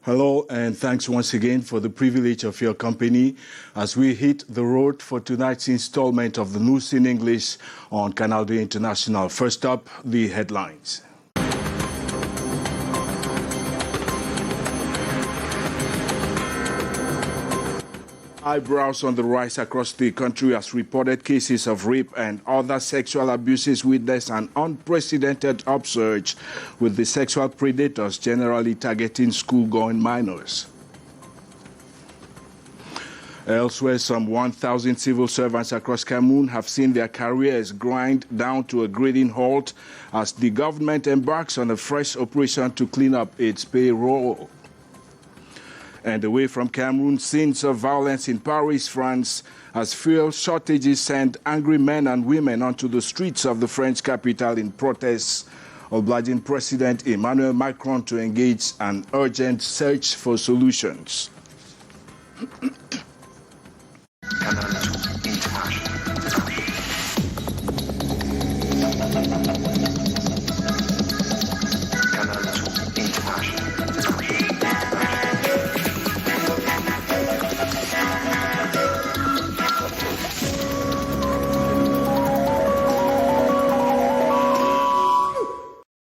Hello, and thanks once again for the privilege of your company as we hit the road for tonight's installment of the news in English on Canal International. First up, the headlines. Eyebrows on the rise across the country as reported cases of rape and other sexual abuses witness an unprecedented upsurge, with the sexual predators generally targeting school-going minors. Elsewhere, some 1,000 civil servants across Cameroon have seen their careers grind down to a grading halt as the government embarks on a fresh operation to clean up its payroll. And away from Cameroon, scenes of violence in Paris, France, as fuel shortages send angry men and women onto the streets of the French capital in protests, obliging President Emmanuel Macron to engage an urgent search for solutions.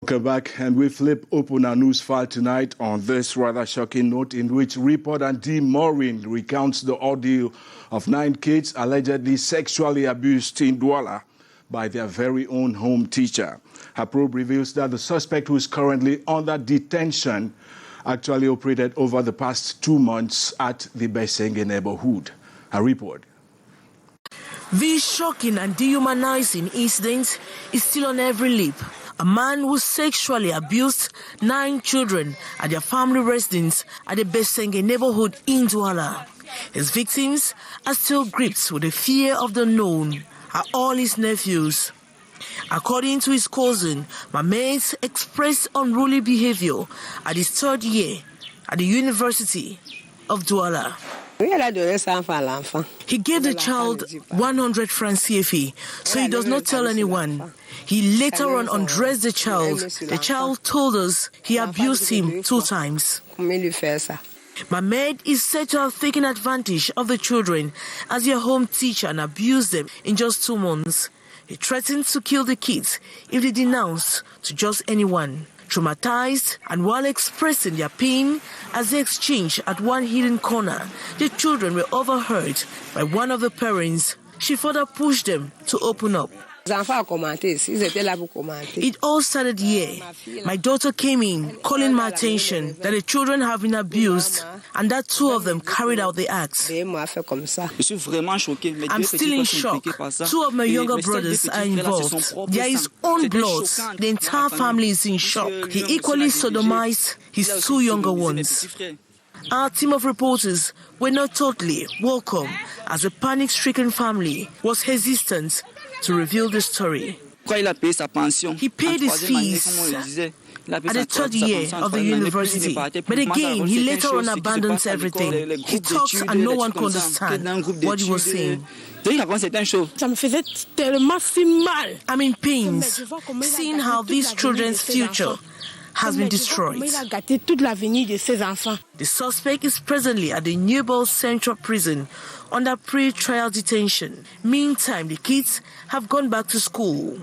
Welcome back, and we flip open our news file tonight on this rather shocking note in which reporter D. Maureen recounts the ordeal of 9 kids allegedly sexually abused in Douala by their very own home teacher. Her probe reveals that the suspect, who is currently under detention, actually operated over the past 2 months at the Besenge neighborhood. A report. This shocking and dehumanizing incident is still on every lip. A man who sexually abused 9 children at their family residence at the Besenge neighborhood in Douala. His victims are still gripped with the fear of the unknown, are all his nephews. According to his cousin, Mohamed expressed unruly behavior at his 3rd year at the University of Douala. He gave the child 100 francs CFA, so he does not tell anyone. He later on undressed the child. The child told us he abused him 2 times. Mohamed is said to have taken advantage of the children as their home teacher and abused them in just 2 months. He threatened to kill the kids if they denounced to just anyone. Traumatized and while expressing their pain as they exchanged at one hidden corner, the children were overheard by one of the parents. She further pushed them to open up. It all started here. My daughter came in, calling my attention that the children have been abused and that 2 of them carried out the acts. I'm still in shock. 2 of my younger brothers are involved. There is own blood. The entire family is in shock. He equally sodomized his 2 younger ones. Our team of reporters were not totally welcome as a panic-stricken family was hesitant to reveal the story. He paid his fees at the 3rd year of the university, but again, he later on abandons everything. He talks and no one can understand what he was saying. I'm in pains, seeing how these children's future has been destroyed. The suspect is presently at the Newbold Central Prison under pre-trial detention. Meantime, the kids have gone back to school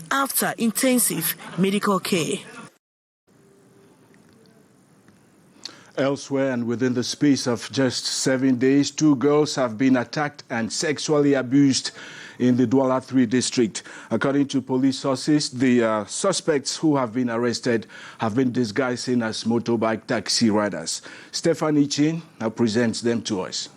after intensive medical care. Elsewhere, and within the space of just 7 days, 2 girls have been attacked and sexually abused in the Douala 3 district. According to police sources, the suspects who have been arrested have been disguising as motorbike taxi riders. Stephanie Chin now presents them to us.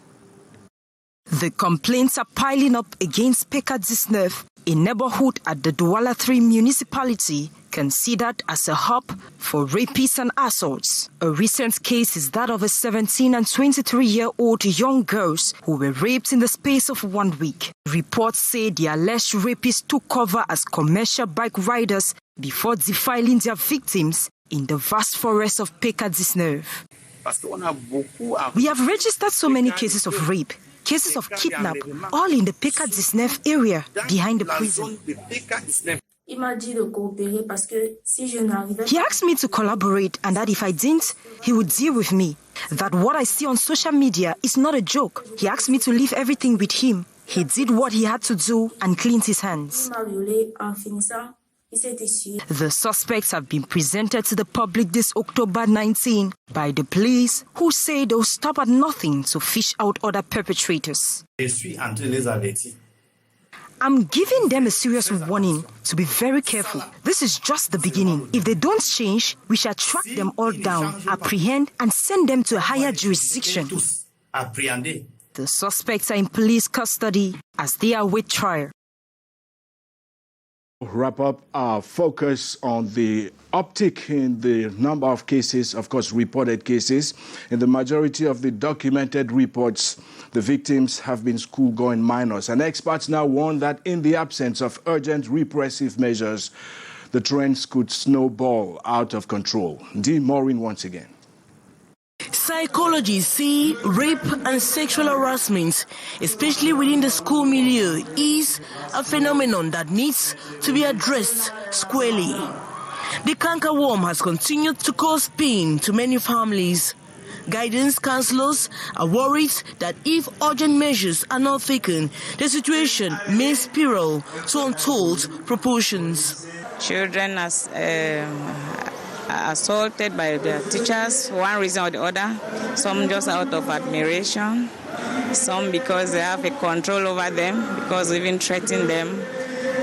The complaints are piling up against PK19, a neighborhood at the Douala 3 municipality considered as a hub for rapists and assaults. A recent case is that of a 17 and 23-year-old young girls who were raped in the space of 1 week. Reports say the alleged rapists took cover as commercial bike riders before defiling their victims in the vast forest of Pécadisneuve. We have registered so many cases of rape, cases of kidnap, all in the Pécadisneuve area behind the prison. He asked me to collaborate and that if I didn't, he would deal with me. That what I see on social media is not a joke. He asked me to leave everything with him. He did what he had to do and cleaned his hands. The suspects have been presented to the public this October 19 by the police, who say they'll stop at nothing to fish out other perpetrators. I'm giving them a serious warning to be very careful. This is just the beginning. If they don't change, we shall track them all down, apprehend, and send them to a higher jurisdiction. The suspects are in police custody as they await trial. Wrap up our focus on the uptick in the number of cases, of course, reported cases. In the majority of the documented reports, the victims have been school-going minors. And experts now warn that in the absence of urgent repressive measures, the trends could snowball out of control. Dean Maureen once again. Psychologists see rape and sexual harassment, especially within the school milieu, is a phenomenon that needs to be addressed squarely. The cankerworm has continued to cause pain to many families. Guidance counselors are worried that if urgent measures are not taken, the situation may spiral to untold proportions. Children are assaulted by their teachers for one reason or the other. Some just out of admiration, some because they have a control over them, because they even threaten them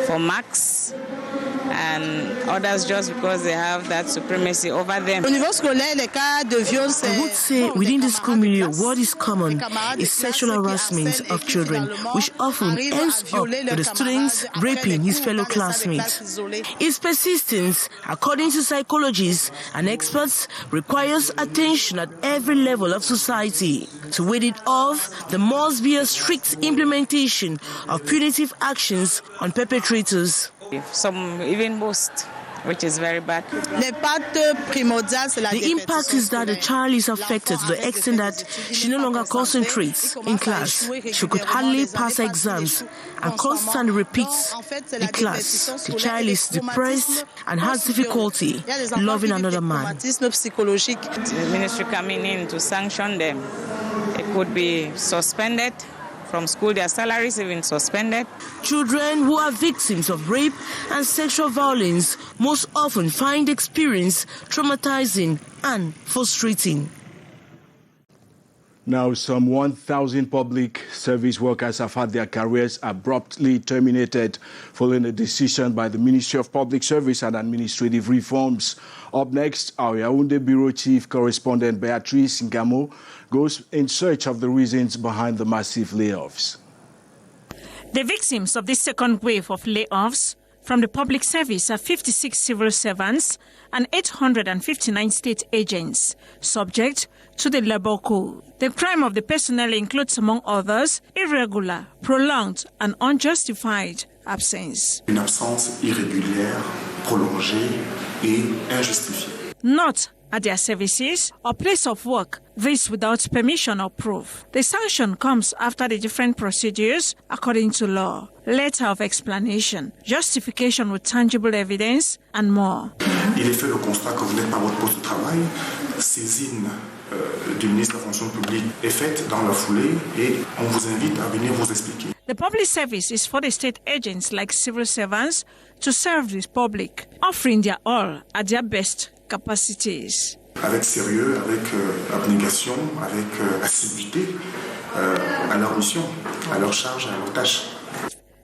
for marks, and others just because they have that supremacy over them. I would say within the school milieu, what is common is sexual harassment of children, which often ends up with the students raping his fellow classmates. Its persistence, according to psychologists and experts, requires attention at every level of society. To ward it off, there must be a strict implementation of punitive actions on perpetrators. Some even most, which is very bad. The impact is that the child is affected to the extent that she no longer concentrates in class. She could hardly pass exams and constantly repeats the class. The child is depressed and has difficulty loving another man. The ministry coming in to sanction them. It could be suspended from school, their salaries even suspended. Children who are victims of rape and sexual violence most often find the experience traumatizing and frustrating. Now, some 1,000 public service workers have had their careers abruptly terminated following a decision by the Ministry of Public Service and Administrative Reforms. Up next, our Yaoundé Bureau Chief Correspondent Beatrice Ngamo goes in search of the reasons behind the massive layoffs. The victims of this second wave of layoffs from the public service are 56 civil servants and 859 state agents, subject to the Labour Code. The crime of the personnel includes, among others, irregular, prolonged and unjustified absence. Une absence irrégulière, prolongée et injustifiée. Not at their services or place of work, this without permission or proof. The sanction comes after the different procedures according to law, letter of explanation, justification with tangible evidence, and more. Il est fait le constat que vous n'êtes pas à votre poste de travail, saisine du ministre de la fonction publique est faite dans la foulée et on vous invite à venir vous expliquer. The public service is for the state agents like civil servants to serve the public, offering their all at their best capacities. Avec sérieux, avec abnégation, avec assiduité à leur mission, à leur charge, à leur tâche.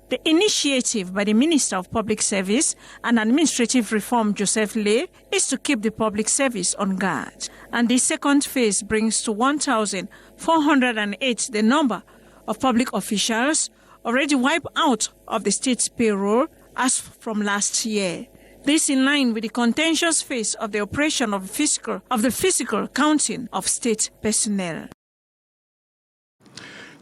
The initiative by the Minister of Public Service and Administrative Reform, Joseph Lay, is to keep the public service on guard. And the second phase brings to 1,408 the number of public officials already wiped out of the state's payroll as from last year. This in line with the contentious phase of the operation of the physical counting of state personnel.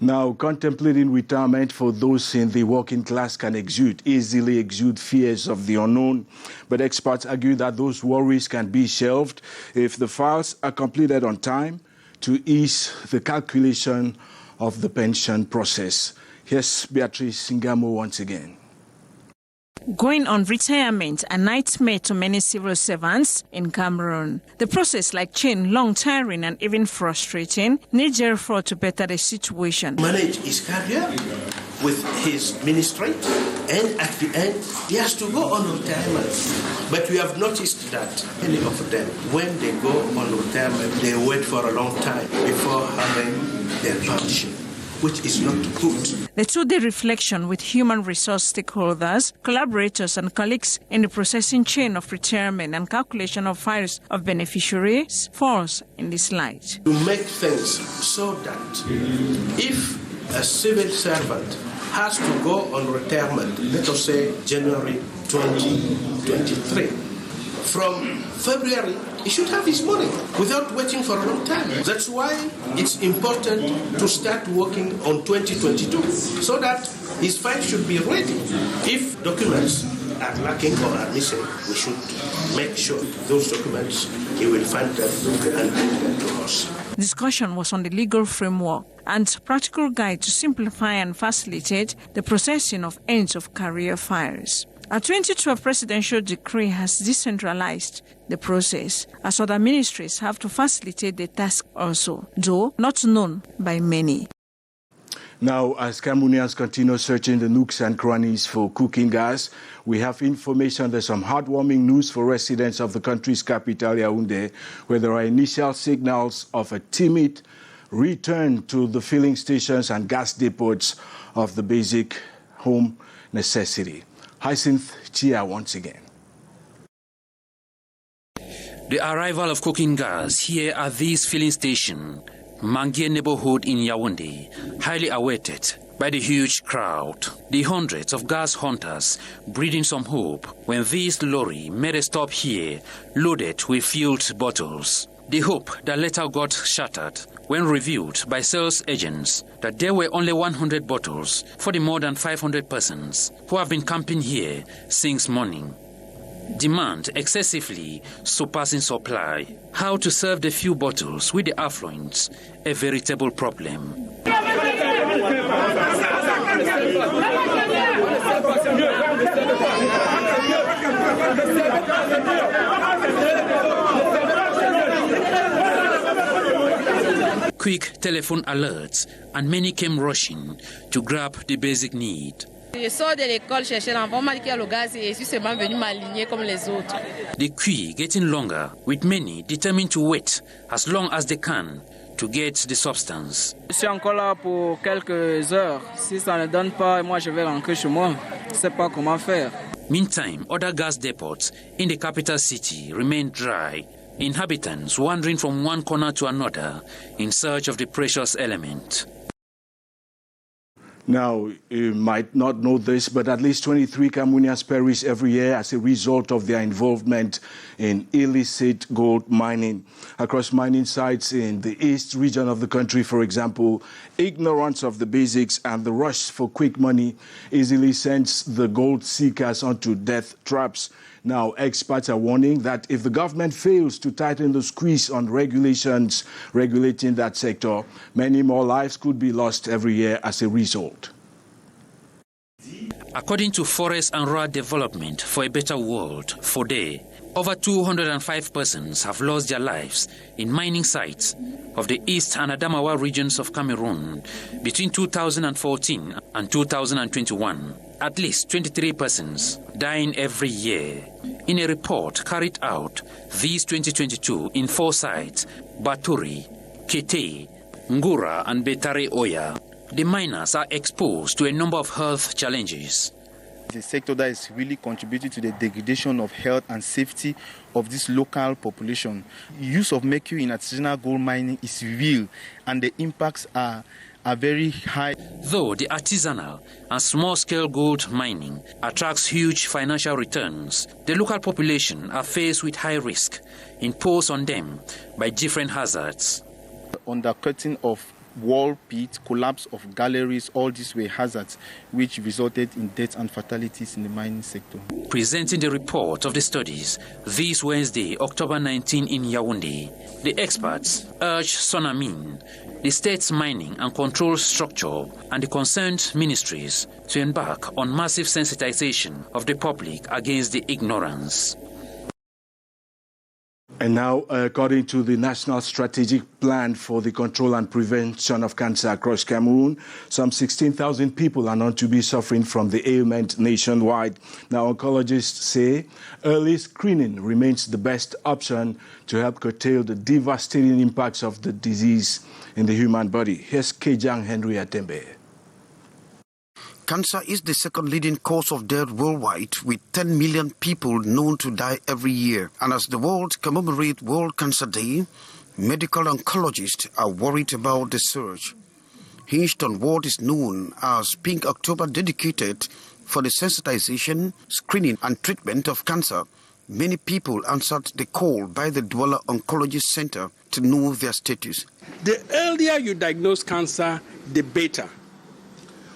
Now, contemplating retirement for those in the working class can easily exude fears of the unknown. But experts argue that those worries can be shelved if the files are completed on time to ease the calculation of the pension process. Here's Beatrice Singamo once again. Going on retirement, a nightmare to many civil servants in Cameroon. The process, like chain, long, tiring and even frustrating, needs therefore to better the situation. Manage his career with his ministry, and at the end, he has to go on retirement. But we have noticed that many of them, when they go on retirement, they wait for a long time before having their pension, which is not good. The two-day reflection with human resource stakeholders, collaborators and colleagues in the processing chain of retirement and calculation of files of beneficiaries falls in this light. To make things so that if a civil servant has to go on retirement, let us say January 2023, from February, he should have his money without waiting for a long time. That's why it's important to start working on 2022 so that his file should be ready. If documents are lacking or are missing, we should make sure those documents, he will find them and bring them to us. Discussion was on the legal framework and practical guide to simplify and facilitate the processing of ends of career files. A 2012 presidential decree has decentralized the process, as other ministries have to facilitate the task also, though not known by many. Now, as Cameroonians continue searching the nooks and crannies for cooking gas, we have information there's some heartwarming news for residents of the country's capital, Yaoundé, where there are initial signals of a timid return to the filling stations and gas depots of the basic home necessity. Hyacinth Chia once again. The arrival of cooking gas here at this filling station, Mangue neighborhood in Yaoundé, highly awaited by the huge crowd. The hundreds of gas hunters breathing some hope when this lorry made a stop here loaded with filled bottles. The hope that later got shattered when revealed by sales agents that there were only 100 bottles for the more than 500 persons who have been camping here since morning. Demand excessively surpassing supply. How to serve the few bottles with the affluents, a veritable problem. Quick telephone alerts, and many came rushing to grab the basic need. The queue getting longer, with many determined to wait as long as they can to get the substance. Je suis encore là pour quelques heures. Si ça ne donne pas, moi je vais rentrer chez moi. Je ne sais pas comment faire. Meantime, other gas depots in the capital city remain dry. Inhabitants wandering from one corner to another in search of the precious element. Now, you might not know this, but at least 23 Cameroonians perish every year as a result of their involvement in illicit gold mining. Across mining sites in the east region of the country, for example, ignorance of the basics and the rush for quick money easily sends the gold seekers onto death traps. Now, experts are warning that if the government fails to tighten the squeeze on regulations regulating that sector, many more lives could be lost every year as a result. According to Forest and Rural Development for a Better World, FODE, over 205 persons have lost their lives in mining sites of the East and Adamawa regions of Cameroon between 2014 and 2021. At least 23 persons dying every year. In a report carried out this 2022 in 4 sites, Baturi, Kete, Ngura and Betare Oya, the miners are exposed to a number of health challenges. The sector that is really contributing to the degradation of health and safety of this local population. Use of mercury in artisanal gold mining is real, and the impacts are are very high. Though the artisanal and small-scale gold mining attracts huge financial returns, the local population are faced with high risk imposed on them by different hazards. Undercutting of wall pits, collapse of galleries, all these were hazards which resulted in deaths and fatalities in the mining sector. Presenting the report of the studies this Wednesday, October 19 in Yaoundé, the experts urged Sonamin, the state's mining and control structure, and the concerned ministries to embark on massive sensitization of the public against the ignorance. And now, according to the National Strategic Plan for the Control and Prevention of Cancer across Cameroon, some 16,000 people are known to be suffering from the ailment nationwide. Now, oncologists say early screening remains the best option to help curtail the devastating impacts of the disease in the human body. Here's Kejang Henry Atembe. Cancer is the second leading cause of death worldwide, with 10 million people known to die every year. And as the world commemorates World Cancer Day, medical oncologists are worried about the surge. Hinged on what is known as Pink October, dedicated for the sensitization, screening and treatment of cancer, many people answered the call by the Douala Oncology Center to know their status. The earlier you diagnose cancer, the better.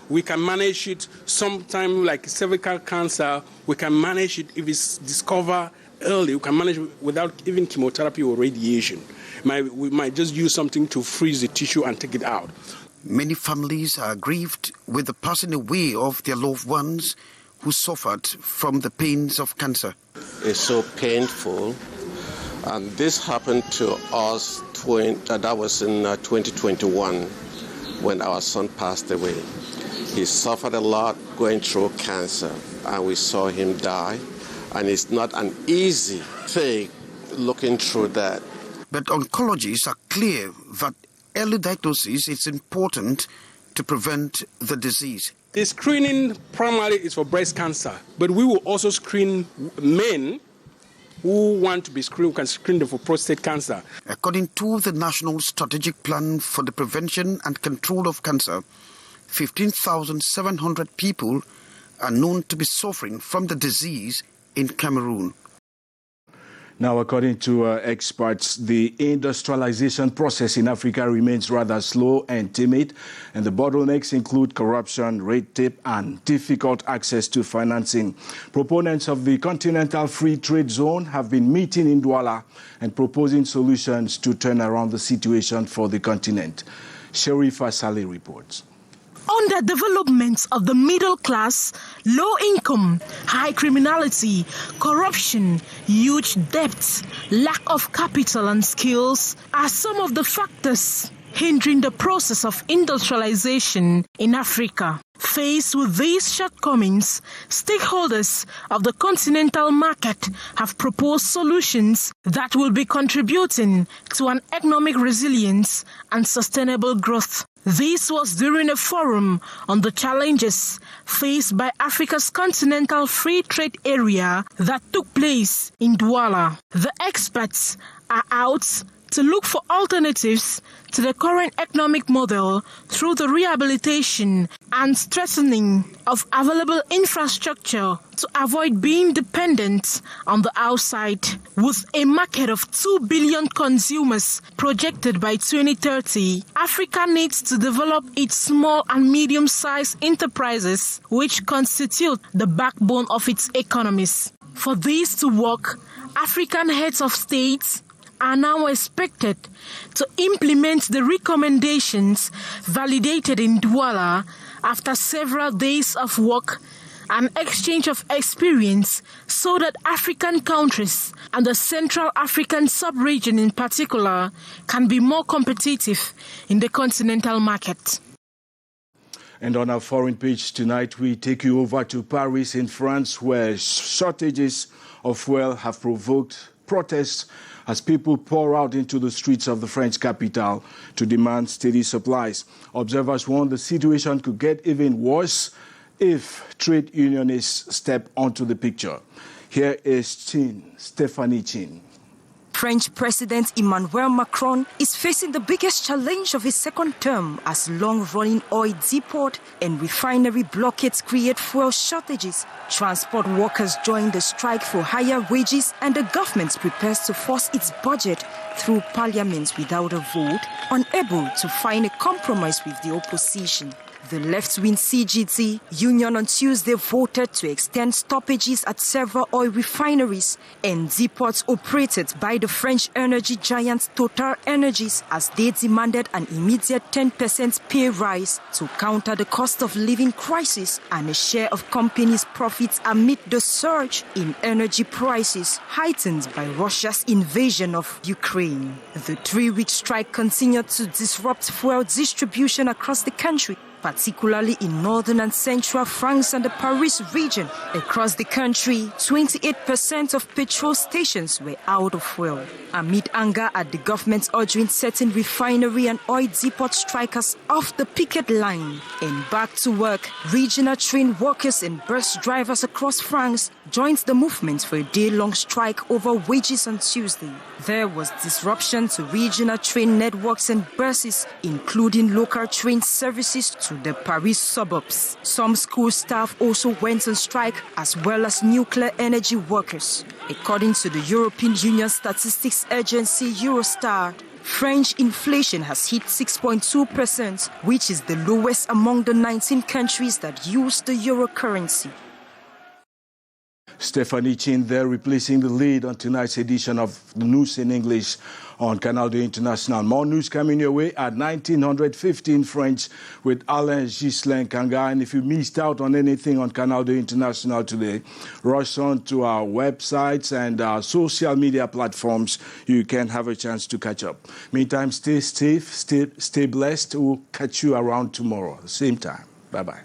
We can manage it sometimes, like cervical cancer, we can manage it if it's discovered early. We can manage it without even chemotherapy or radiation. We might just use something to freeze the tissue and take it out. Many families are grieved with the passing away of their loved ones who suffered from the pains of cancer. It's so painful. And this happened to us, that was in 2021 when our son passed away. He suffered a lot going through cancer, and we saw him die. And it's not an easy thing looking through that. But oncologists are clear that early diagnosis is important to prevent the disease. The screening primarily is for breast cancer, but we will also screen men who want to be screened. We can screen them for prostate cancer. According to the National Strategic Plan for the Prevention and Control of Cancer, 15,700 people are known to be suffering from the disease in Cameroon. Now, according to experts, the industrialization process in Africa remains rather slow and timid, and the bottlenecks include corruption, red tape, and difficult access to financing. Proponents of the Continental Free Trade Zone have been meeting in Douala and proposing solutions to turn around the situation for the continent. Sherifa Saleh reports. Underdevelopment of the middle class, low income, high criminality, corruption, huge debts, lack of capital and skills are some of the factors hindering the process of industrialization in Africa. Faced with these shortcomings, stakeholders of the continental market have proposed solutions that will be contributing to an economic resilience and sustainable growth. This was during a forum on the challenges faced by Africa's continental free trade area that took place in Douala. The experts are out to look for alternatives to the current economic model through the rehabilitation and strengthening of available infrastructure to avoid being dependent on the outside. With a market of 2 billion consumers projected by 2030, Africa needs to develop its small and medium-sized enterprises, which constitute the backbone of its economies. For this to work, African heads of states are now expected to implement the recommendations validated in Douala after several days of work and exchange of experience, so that African countries and the Central African sub-region in particular can be more competitive in the continental market. And on our foreign page tonight, we take you over to Paris in France, where shortages of fuel have provoked protests as people pour out into the streets of the French capital to demand steady supplies. Observers warn the situation could get even worse if trade unionists step onto the picture. Here is Stephanie Chin. French President Emmanuel Macron is facing the biggest challenge of his second term as long-running oil depot and refinery blockades create fuel shortages. Transport workers join the strike for higher wages, and the government prepares to force its budget through parliament without a vote, unable to find a compromise with the opposition. The left-wing CGT union on Tuesday voted to extend stoppages at several oil refineries and depots operated by the French energy giant Total Energies, as they demanded an immediate 10% pay rise to counter the cost of living crisis and a share of companies' profits amid the surge in energy prices heightened by Russia's invasion of Ukraine. The 3-week strike continued to disrupt fuel distribution across the country, particularly in northern and central France and the Paris region. Across the country, 28% of petrol stations were out of fuel. Amid anger at the government ordering certain refinery and oil depot strikers off the picket line and back to work, regional train workers and bus drivers across France joined the movement for a day-long strike over wages on Tuesday. There was disruption to regional train networks and buses, including local train services to the Paris suburbs. Some school staff also went on strike, as well as nuclear energy workers. According to the European Union statistics agency Eurostat, French inflation has hit 6.2%, which is the lowest among the 19 countries that use the euro currency. Stephanie Chin there, replacing the lead on tonight's edition of the News in English on Canal International. More news coming your way at 19:15 French with Alain Ghislain Kanga. And if you missed out on anything on Canal International today, rush on to our websites and our social media platforms. You can have a chance to catch up. Meantime, stay safe, stay blessed. We'll catch you around tomorrow, same time. Bye-bye.